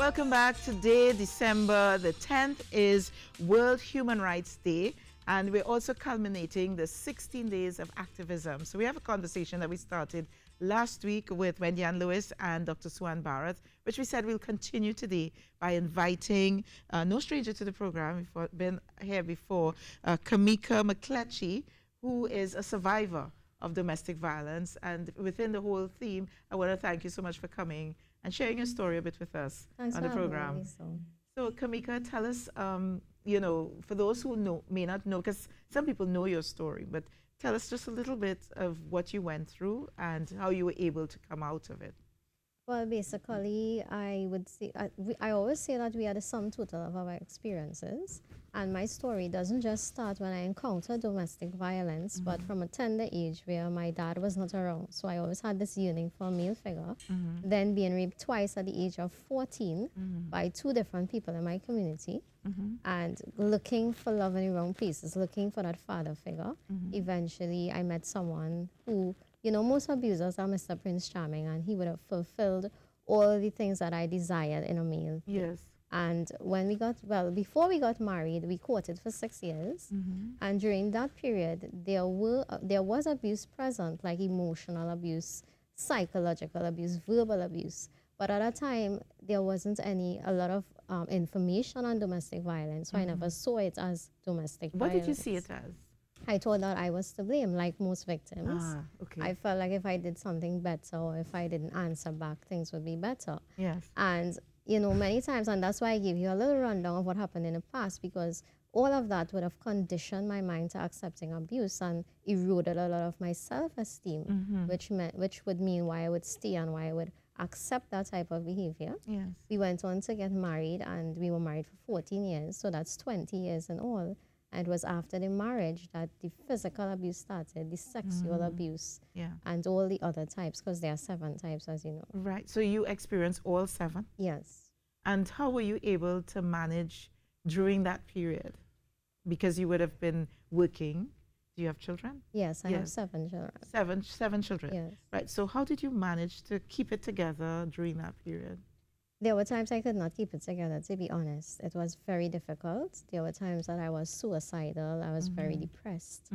Welcome back. Today, December the 10th, is World Human Rights Day, and we're also culminating the 16 days of activism. So we have a conversation that we started last week with Wendy Ann Lewis and Dr. Sue-Ann Barrett, which we said we'll continue today by inviting no stranger to the program. We've been here before, Kamika McCletchie, who is a survivor of domestic violence. And within the whole theme, I want to thank you so much for coming and sharing your story a bit with us on the program. So Kamika, tell us, you know, for those who may not know, because some people know your story, but tell us just a little bit of what you went through and how you were able to come out of it. Well, basically, I would say, I always say that we are the sum total of our experiences. And my story doesn't just start when I encountered domestic violence, but from a tender age where my dad was not around. So I always had this yearning for a male figure. Then being raped twice at the age of 14 by two different people in my community. And looking for love in the wrong places, looking for that father figure. Eventually, I met someone who, you know, most abusers are Mr. Prince Charming, and he would have fulfilled all the things that I desired in a male. Yes. And when we got, well, before we got married, we courted for 6 years. And during that period, there was abuse present, like emotional abuse, psychological abuse, verbal abuse. But at that time, there wasn't a lot of information on domestic violence, so I never saw it as domestic violence. What did you see it as? I thought that I was to blame, like most victims. Okay. I felt like if I did something better, or if I didn't answer back, things would be better. Yes. And, you know, many times, and that's why I gave you a little rundown of what happened in the past, because all of that would have conditioned my mind to accepting abuse and eroded a lot of my self-esteem, which would mean why I would stay and why I would accept that type of behavior. Yes. We went on to get married, and we were married for 14 years, so that's 20 years in all. And it was after the marriage that the physical abuse started, the sexual abuse, and all the other types, because there are 7 types, as you know. Right. So you experienced all 7? Yes. And how were you able to manage during that period? Because you would have been working. Do you have children? Yes, I have 7 children. Seven children. Yes. Right. So how did you manage to keep it together during that period? There were times I could not keep it together, to be honest. It was very difficult. There were times that I was suicidal. I was very depressed.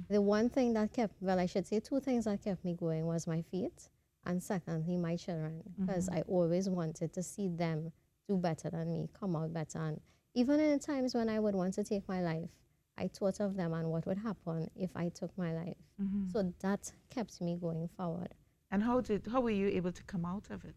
The one thing that kept, well, I should say 2 things that kept me going was my faith, and secondly, my children, because I always wanted to see them do better than me, come out better. And even in the times when I would want to take my life, I thought of them and what would happen if I took my life. So that kept me going forward. And how were you able to come out of it?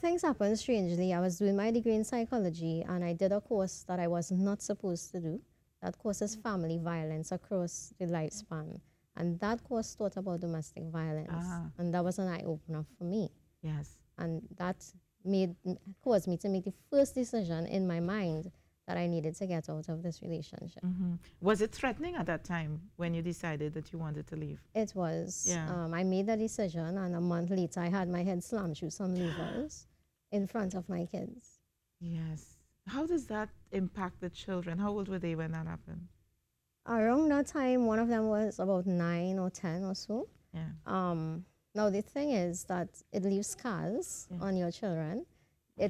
Things happened strangely. I was doing my degree in psychology, and I did a course that I was not supposed to do. That course is family violence across the lifespan. And that course taught about domestic violence. And that was an eye-opener for me. Yes. And that caused me to make the first decision in my mind that I needed to get out of this relationship. Was it threatening at that time when you decided that you wanted to leave? It was. Yeah. I made the decision, and a month later, I had my head slammed through some levers in front of my kids. Yes. How does that impact the children? How old were they when that happened? Around that time, one of them was about 9 or 10 or so. Yeah. Now, the thing is that it leaves scars on your children.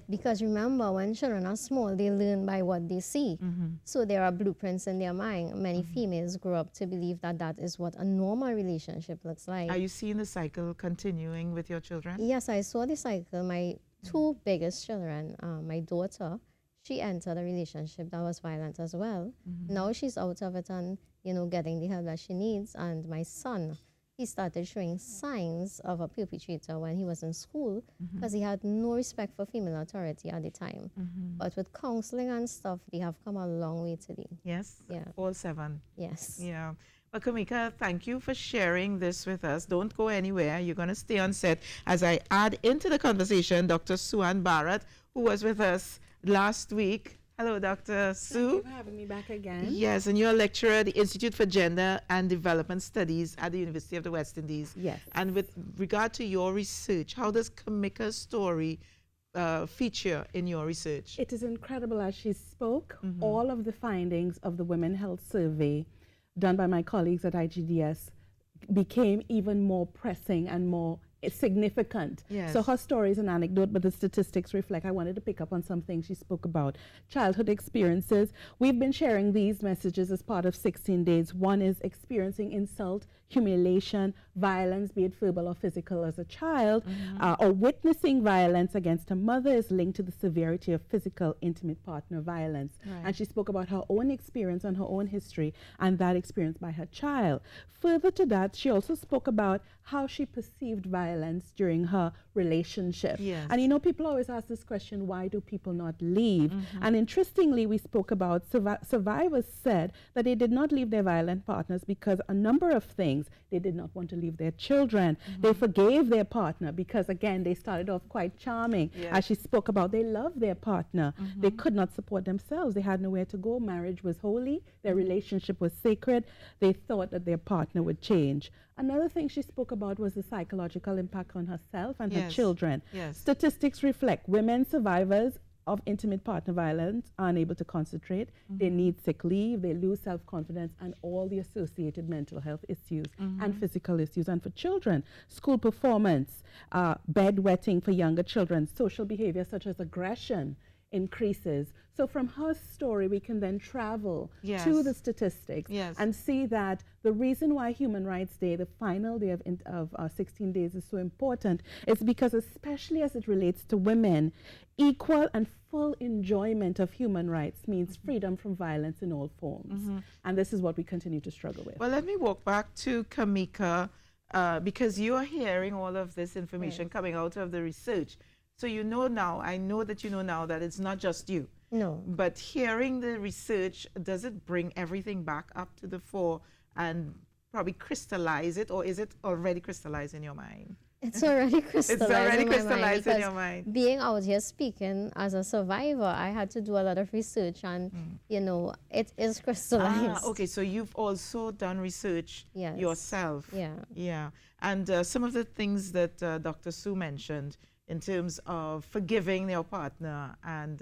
Because remember, when children are small, they learn by what they see. So there are blueprints in their mind. Many females grow up to believe that that is what a normal relationship looks like. Are you seeing the cycle continuing with your children? Yes, I saw the cycle. My 2 biggest children, my daughter, she entered a relationship that was violent as well. Now she's out of it and, you know, getting the help that she needs. And my son, he started showing signs of a perpetrator when he was in school, because he had no respect for female authority at the time. But with counseling and stuff, they have come a long way today. Yes? Yeah. All 7? Yes. Yeah. Well, Kamika, thank you for sharing this with us. Don't go anywhere. You're going to stay on set as I add into the conversation Dr. Sue-Ann Barrett, who was with us last week. Hello, Dr. Sue. Thank you for having me back again. Yes, and you're a lecturer at the Institute for Gender and Development Studies at the University of the West Indies. Yes. And with regard to your research, how does Kamika's story feature in your research? It is incredible as she spoke. All of the findings of the Women Health Survey done by my colleagues at IGDS became even more pressing and more it's significant. Yes. So her story is an anecdote, but the statistics reflect. I wanted to pick up on some things she spoke about. Childhood experiences. We've been sharing these messages as part of 16 days. One is experiencing insult, humiliation, violence, be it verbal or physical as a child, or witnessing violence against a mother is linked to the severity of physical, intimate partner violence. Right. And she spoke about her own experience and her own history and that experience by her child. Further to that, she also spoke about how she perceived violence during her relationship. Yes. And you know, people always ask this question, why do people not leave? And interestingly, we spoke about survivors said that they did not leave their violent partners because a number of things. They did not want to leave their children. They forgave their partner because, again, they started off quite charming. Yes. As she spoke about, they loved their partner. They could not support themselves. They had nowhere to go. Marriage was holy. Their relationship was sacred. They thought that their partner would change. Another thing she spoke about was the psychological impact on herself and her Yes. children. Yes. Statistics reflect women survivors of intimate partner violence are unable to concentrate. They need sick leave, they lose self-confidence, and all the associated mental health issues and physical issues. And for children, school performance, bedwetting for younger children, social behavior such as aggression increases. So from her story, we can then travel Yes. to the statistics Yes. and see that the reason why Human Rights Day, the final day of 16 days, is so important is because, especially as it relates to women, equal and full enjoyment of human rights means freedom from violence in all forms. And this is what we continue to struggle with. Well, let me walk back to Kamika because you are hearing all of this information coming out of the research. So you know now, I know that you know now that it's not just you. No. But hearing the research, does it bring everything back up to the fore and probably crystallize it, or is it already crystallized in your mind? It's already crystallized. already in my mind crystallized in because your mind. Being out here speaking as a survivor, I had to do a lot of research, and you know, it is crystallized. Okay, so you've also done research Yes. yourself. Yeah. Yeah. And some of the things that Dr. Sue mentioned in terms of forgiving your partner and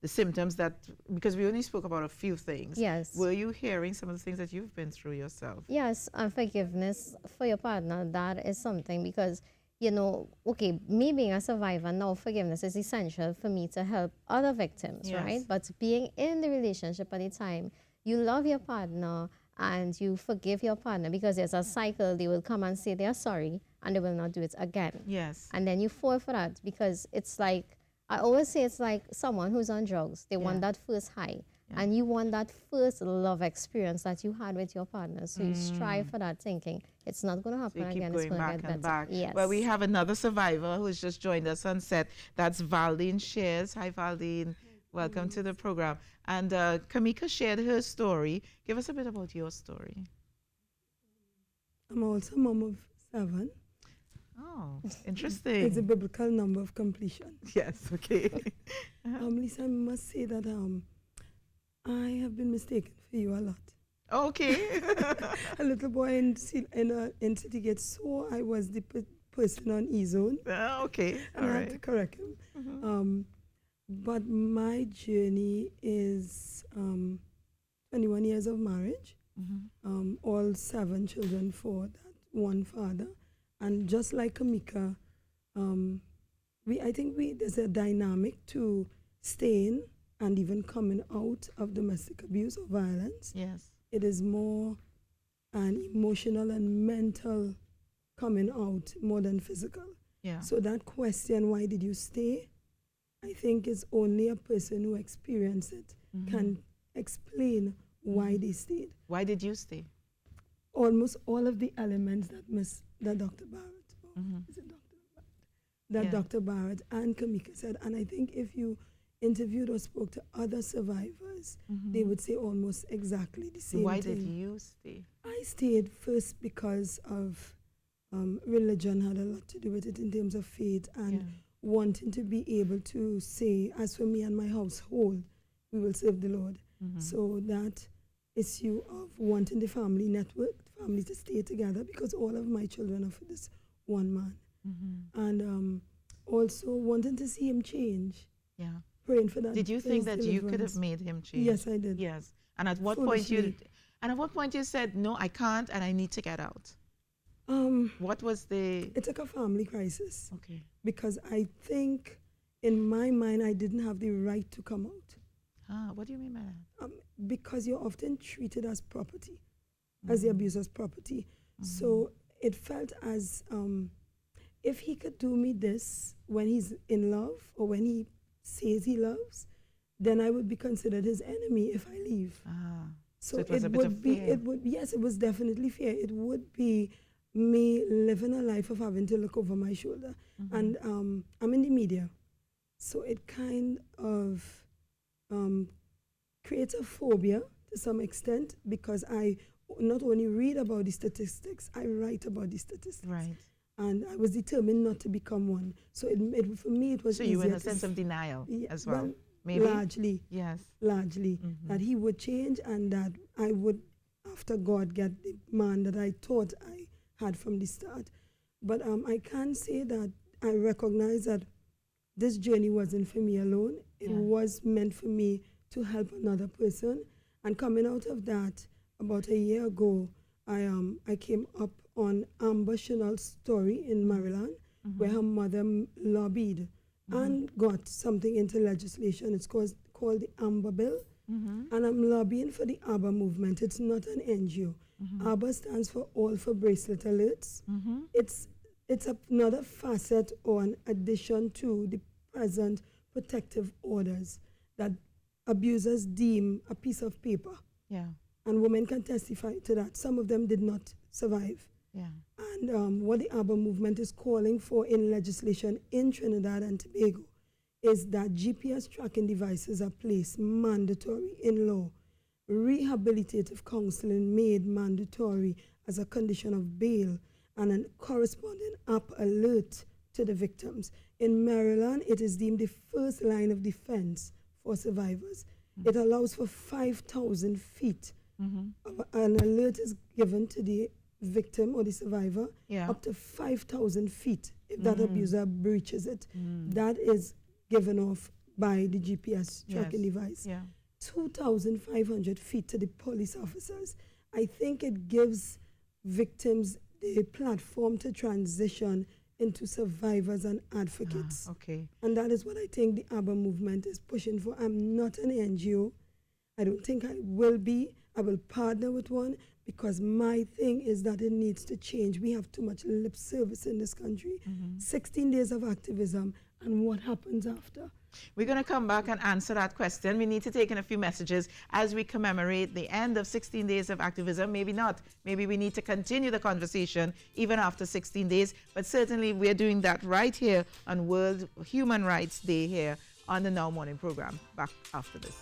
the symptoms that, because we only spoke about a few things. Yes. Were you hearing some of the things that you've been through yourself? Yes, and forgiveness for your partner, that is something because, you know, okay, me being a survivor, now forgiveness is essential for me to help other victims, Yes. right? But being in the relationship at the time, you love your partner and you forgive your partner because there's a cycle. They will come and say they are sorry and they will not do it again. Yes. And then you fall for that because it's like, I always say it's like someone who's on drugs. They want that first high. And you want that first love experience that you had with your partner. So you strive for that, thinking it's not going to So happen you keep again. It's going going to back get better. and back. Yes. Well, we have another survivor who's just joined us on set. That's Valdine Shares. Hi, Valdine. Welcome to the program. And Kamika shared her story. Give us a bit about your story. I'm also a mom of 7. Oh, It's a interesting. biblical number of completion. Yes, okay. Lisa, I must say that I have been mistaken for you a lot. Okay. A little boy in City Gate saw I was the person on E-Zone, Okay, all and I had to right. correct him. But my journey is 21 years of marriage, all 7 children for that one father. And just like Kamika, I think there's a dynamic to staying and even coming out of domestic abuse or violence. Yes. It is more an emotional and mental coming out more than physical. Yeah. So that question, why did you stay? I think is only a person who experienced it can explain why they stayed. Why did you stay? Almost all of the elements that Dr. Barrett, is it Dr. Barrett? That Yeah. Dr. Barrett and Kamika said, and I think if you interviewed or spoke to other survivors, they would say almost exactly the same Why thing. did you stay? I stayed first because of religion had a lot to do with it in terms of faith and wanting to be able to say, as for me and my household, we will serve the Lord. So that issue of wanting the family network, the family to stay together, because all of my children are for this one man. And also wanting to see him change, Yeah. praying for that. Did you for think his that you could deliverance. have made him change? Yes, I did. Yes. And at what point Foolishly. you said, no, I can't and I need to get out? What was the... It's like a family crisis Okay. because I think in my mind I didn't have the right to come out. What do you mean by that? Because you're often treated as property, as the abuser's property. So it felt as if he could do me this when he's in love or when he says he loves, then I would be considered his enemy if I leave. So it was a bit of fear. Yes, it was definitely fear. It would be me living a life of having to look over my shoulder. And I'm in the media, so it kind of creates a phobia to some extent because I not only read about the statistics, I write about the statistics. Right. And I was determined not to become one. So it for me, it was So you were in easier a to sense of denial as well, well? Maybe? largely, Yes. largely, that he would change and that I would, after God, get the man that I thought I had from the start. But I can say that I recognize that this journey wasn't for me alone. It was meant for me to help another person. And coming out of that, about a year ago, I came up on Amber Chanel's story in Maryland, where her mother lobbied and got something into legislation. It's called the Amber Bill. And I'm lobbying for the ABBA movement. It's not an NGO. ABBA stands for All for Bracelet Alerts. It's another facet or an addition to the present protective orders that abusers deem a piece of paper. Yeah. And women can testify to that. Some of them did not survive. Yeah. And what the ABBA movement is calling for in legislation in Trinidad and Tobago is that GPS tracking devices are placed mandatory in law, rehabilitative counseling made mandatory as a condition of bail, and a corresponding app alert to the victims. In Maryland, it is deemed the first line of defense for survivors. It allows for 5,000 feet. An alert is given to the victim or the survivor up to 5,000 feet if that abuser breaches it. That is given off by the GPS tracking device. 2,500 feet to the police officers. I think it gives victims the platform to transition into survivors and advocates. And that is what I think the ABBA movement is pushing for. I'm not an NGO. I don't think I will be. I will partner with one because my thing is that it needs to change. We have too much lip service in this country. 16 days of activism, and what happens after? We're going to come back and answer that question. We need to take in a few messages as we commemorate the end of 16 days of activism. Maybe not. Maybe we need to continue the conversation even after 16 days. But certainly we're doing that right here on World Human Rights Day here on the Now Morning program. Back after this.